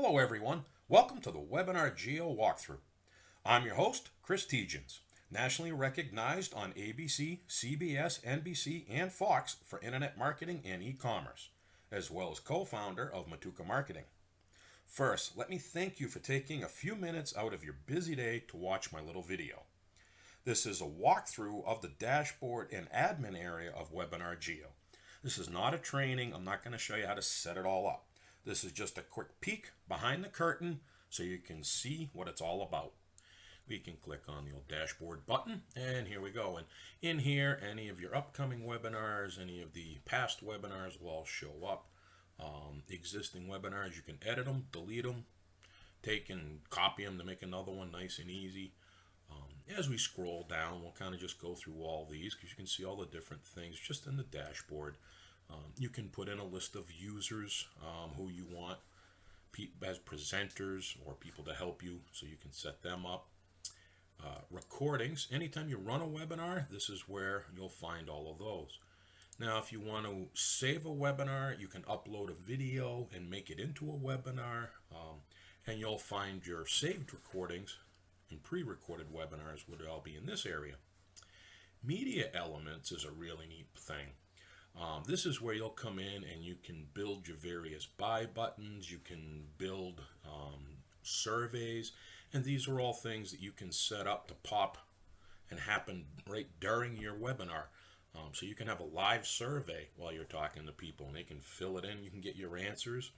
Hello everyone, welcome to the Webinar JEO walkthrough. I'm your host, Chris Tegens, nationally recognized on ABC, CBS, NBC, and Fox for internet marketing and e-commerce, as well as co-founder of Matuka Marketing. First, let me thank you for taking a few minutes out of your busy day to watch my little video. This is a walkthrough of the dashboard and admin area of Webinar JEO. This is not a training. I'm not going to show you how to set it all up. This is just a quick peek behind the curtain so you can see what it's all about. We can click on the old dashboard button, and here we go. And in here, any of your upcoming webinars, any of the past webinars will all show up. Existing webinars, you can edit them, delete them, take and copy them to make another one nice and easy. As we scroll down, we'll kind of just go through all these because you can see all the different things just in the dashboard. You can put in a list of users who you want as presenters or people to help you, so you can set them up. Recordings, anytime you run a webinar, this is where you'll find all of those. Now, if you want to save a webinar, you can upload a video and make it into a webinar, and you'll find your saved recordings and pre-recorded webinars would all be in this area. Media elements is a really neat thing. This is where you'll come in and you can build your various buy buttons, you can build surveys, and these are all things that you can set up to pop and happen right during your webinar. So you can have a live survey while you're talking to people and they can fill it in, you can get your answers.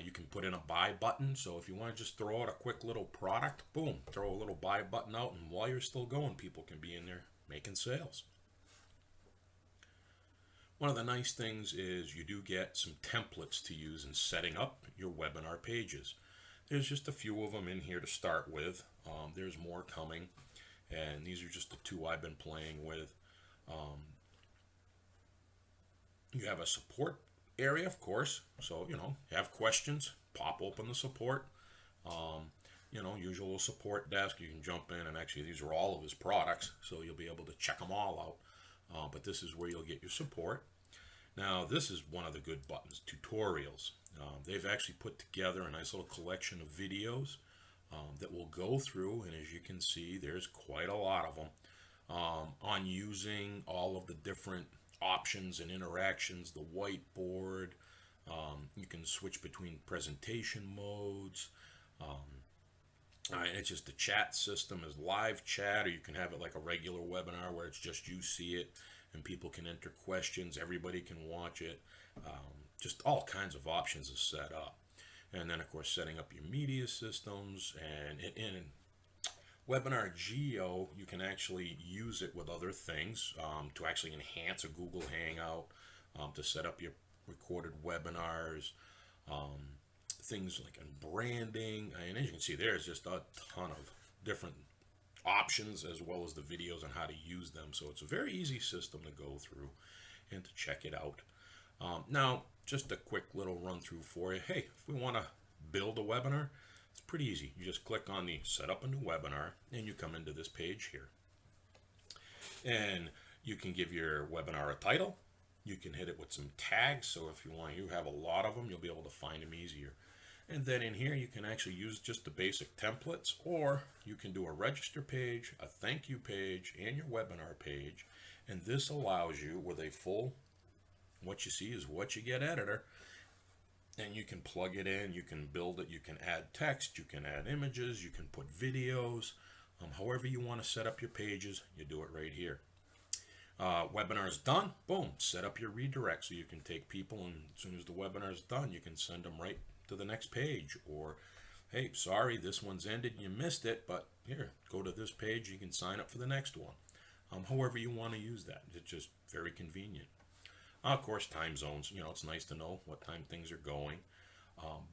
You can put in a buy button, so if you want to just throw out a quick little product, boom, throw a little buy button out, and while you're still going, people can be in there making sales. One of the nice things is you do get some templates to use in setting up your webinar pages. There's just a few of them in here to start with. There's more coming, and these are just the two I've been playing with. You have a support area, of course, so you have questions, pop open the support. Usual support desk, you can jump in, and actually these are all of his products, so you'll be able to check them all out. But this is where you'll get your support. Now, this is one of the good buttons, tutorials. They've actually put together a nice little collection of videos that we'll go through, and as you can see, there's quite a lot of them on using all of the different options and interactions, the whiteboard. You can switch between presentation modes. It's just the chat system is live chat, or you can have it like a regular webinar where it's just you see it and people can enter questions, everybody can watch it. Just all kinds of options is set up. And then of course setting up your media systems, and in Webinar JEO you can actually use it with other things to actually enhance a Google Hangout, to set up your recorded webinars, things like in branding, and as you can see there's just a ton of different options as well as the videos on how to use them. So it's a very easy system to go through and to check it out. Now, just a quick little run through for you. Hey, if we want to build a webinar, it's pretty easy. You just click on the set up a new webinar and you come into this page here. And you can give your webinar a title. You can hit it with some tags. So if you have a lot of them, you'll be able to find them easier. And then in here, you can actually use just the basic templates, or you can do a register page, a thank you page, and your webinar page. And this allows you with a full, what you see is what you get editor, and you can plug it in, you can build it, you can add text, you can add images, you can put videos, however you want to set up your pages, you do it right here. Webinar's done, boom, set up your redirect so you can take people, and as soon as the webinar's done, you can send them right to the next page. Or, hey, sorry, this one's ended, you missed it, but here, go to this page, you can sign up for the next one. However you want to use that, it's just very convenient. Of course, time zones, it's nice to know what time things are going.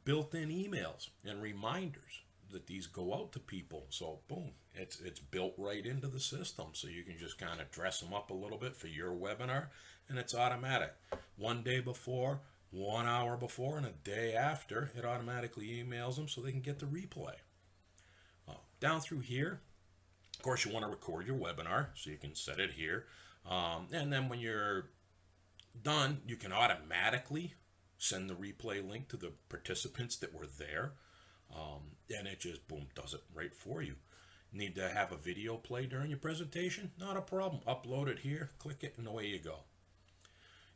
Built-in emails and reminders that these go out to people, so boom, it's built right into the system, so you can just kind of dress them up a little bit for your webinar, and it's automatic. One day before, 1 hour before, and a day after, it automatically emails them so they can get the replay. Down through here, of course, you want to record your webinar, so you can set it here. And then when you're done, you can automatically send the replay link to the participants that were there, and it just, boom, does it right for you. Need to have a video play during your presentation? Not a problem. Upload it here, click it, and away you go.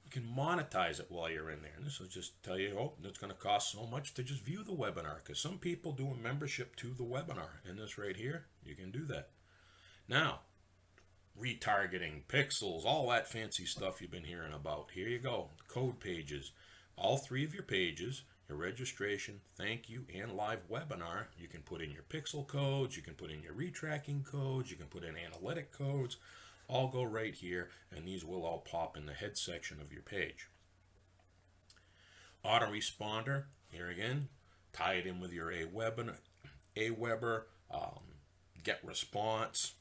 You can monetize it while you're in there. And this will just tell you, oh, it's going to cost so much to just view the webinar, because some people do a membership to the webinar. And this right here, you can do that. Now, retargeting, pixels, all that fancy stuff you've been hearing about. Here you go. Code pages. All 3 of your pages, your registration, thank you, and live webinar. You can put in your pixel codes, you can put in your retracking codes, you can put in analytic codes. All go right here, and these will all pop in the head section of your page. Autoresponder, here again, tie it in with your Aweber, get response,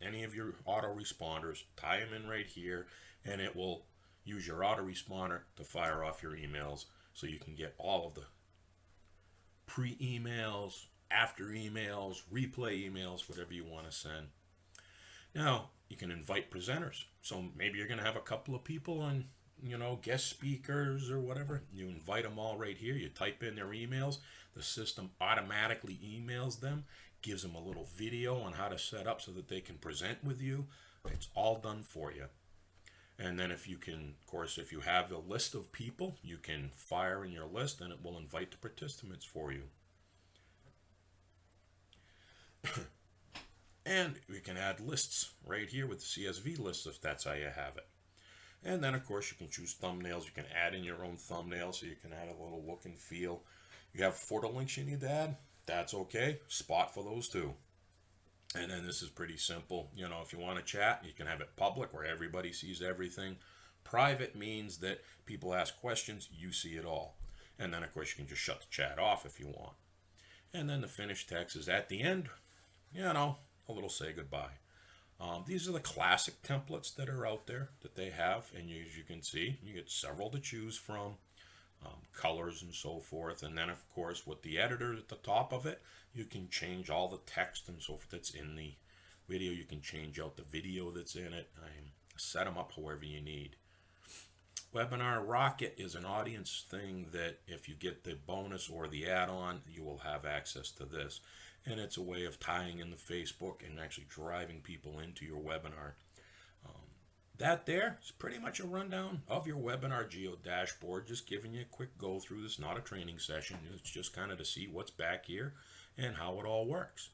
any of your autoresponders, tie them in right here, and it will use your autoresponder to fire off your emails, so you can get all of the pre-emails, after emails, replay emails, whatever you want to send. Now, you can invite presenters. So maybe you're going to have a couple of people on, guest speakers or whatever. You invite them all right here. You type in their emails. The system automatically emails them, gives them a little video on how to set up so that they can present with you. It's all done for you. And then if you can, of course, if you have a list of people, you can fire in your list and it will invite the participants for you. And we can add lists right here with the CSV lists if that's how you have it. And then, of course, you can choose thumbnails. You can add in your own thumbnails, so you can add a little look and feel. You have photo links you need to add. That's okay. Spot for those too. And then this is pretty simple. If you want to chat, you can have it public where everybody sees everything. Private means that people ask questions, you see it all. And then, of course, you can just shut the chat off if you want. And then the finished text is at the end, a little say goodbye. These are the classic templates that are out there that they have, and as you can see, you get several to choose from, colors and so forth. And then, of course, with the editor at the top of it, you can change all the text and so forth that's in the video. You can change out the video that's in it. Set them up however you need. Webinar Rocket is an audience thing that if you get the bonus or the add-on, you will have access to this. And it's a way of tying in the Facebook and actually driving people into your webinar. That there is pretty much a rundown of your Webinar JEO dashboard, just giving you a quick go through. This is not a training session. It's just kind of to see what's back here and how it all works.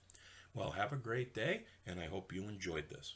Well, have a great day, and I hope you enjoyed this.